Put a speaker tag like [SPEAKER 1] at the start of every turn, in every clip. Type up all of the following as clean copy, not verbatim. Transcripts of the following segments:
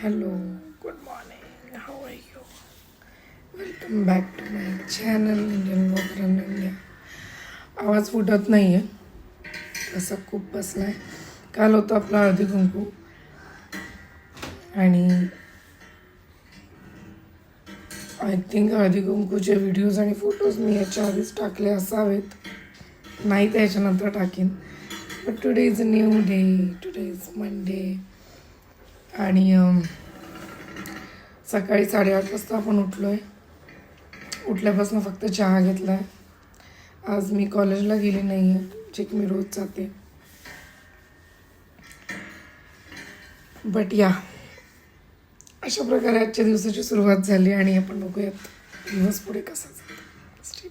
[SPEAKER 1] Hello, good morning. How are you? Welcome back to my channel Indian Walker in India. आवाज फुटत नाही आहे, तसा खूप बसलाय. काल होता आपला हळदी कुंकू आणि आय थिंक हळदी कुंकूचे व्हिडिओज आणि फोटोज मी याच्या आधीच टाकले असावेत, नाही त्याच्यानंतर टाकीन. But today is a new day, today is Monday आणि सकाळी 8:30 वाजता आपण उठलो आहे. उठल्यापासून फक्त चहा घेतला आहे. आज मी कॉलेजला गेली नाही आहे, जे मी रोज जाते. बट या अशा प्रकारे आजच्या दिवसाची सुरुवात झाली आणि आपण बघूयात दिवस पुढे कसा जातो.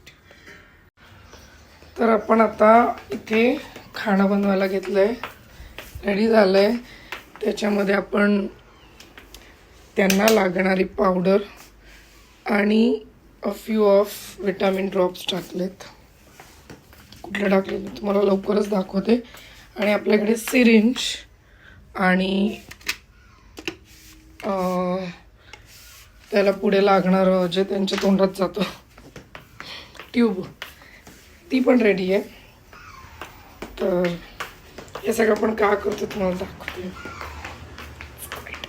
[SPEAKER 1] तर आपण आता इथे खाणं बनवायला घेतलं आहे, रेडी झालं आहे. त्याच्यामध्ये आपण त्यांना लागणारी पावडर आणि a few of vitamin drops टाकलेत. कुठले टाकले मी तुम्हाला लवकरच दाखवते. आणि आपल्याकडे सिरिंज आणि त्याला पुढे लागणारं जे त्यांच्या तोंडात जातं ट्यूब, ती पण रेडी आहे. तर हे सगळं आपण का करतो तुम्हाला दाखवते.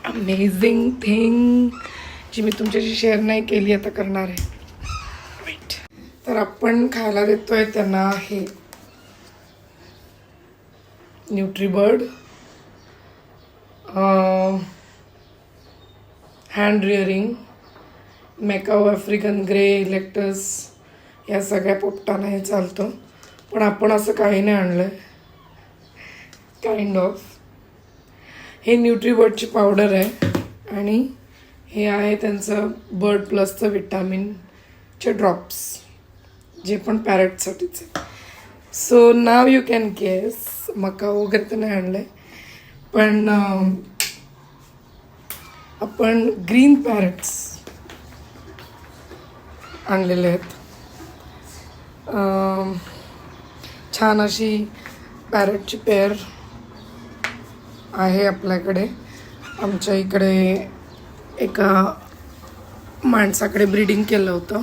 [SPEAKER 1] अमेझिंग थिंग जी मी तुमच्याशी शेअर नाही केली, आता करणार आहे. वेट. तर आपण खायला देतोय त्यांना हे न्यूट्रीबर्ड हँड रिअरिंग, मॅकाओ आफ्रिकन ग्रे, लेक्टस, या सगळ्या पोपटांना हे चालतं. पण आपण असं काही नाही आणलं आहे, काइंड ऑफ. हे न्यूट्रीबर्डची पावडर आहे आणि हे आहे त्यांचं बर्ड प्लसचं विटॅमिनचे ड्रॉप्स, जे पण पॅरेटसाठीच आहे. So now you can guess. Macao वगैरे तर नाही आणलं आहे, पण आपण ग्रीन पॅरेट्स आणलेले आहेत. छान अशी पॅरेटची पेअर आहे आपल्याकडे. आमच्या इकडे एका माणसाकडे ब्रीडिंग केलं होतं,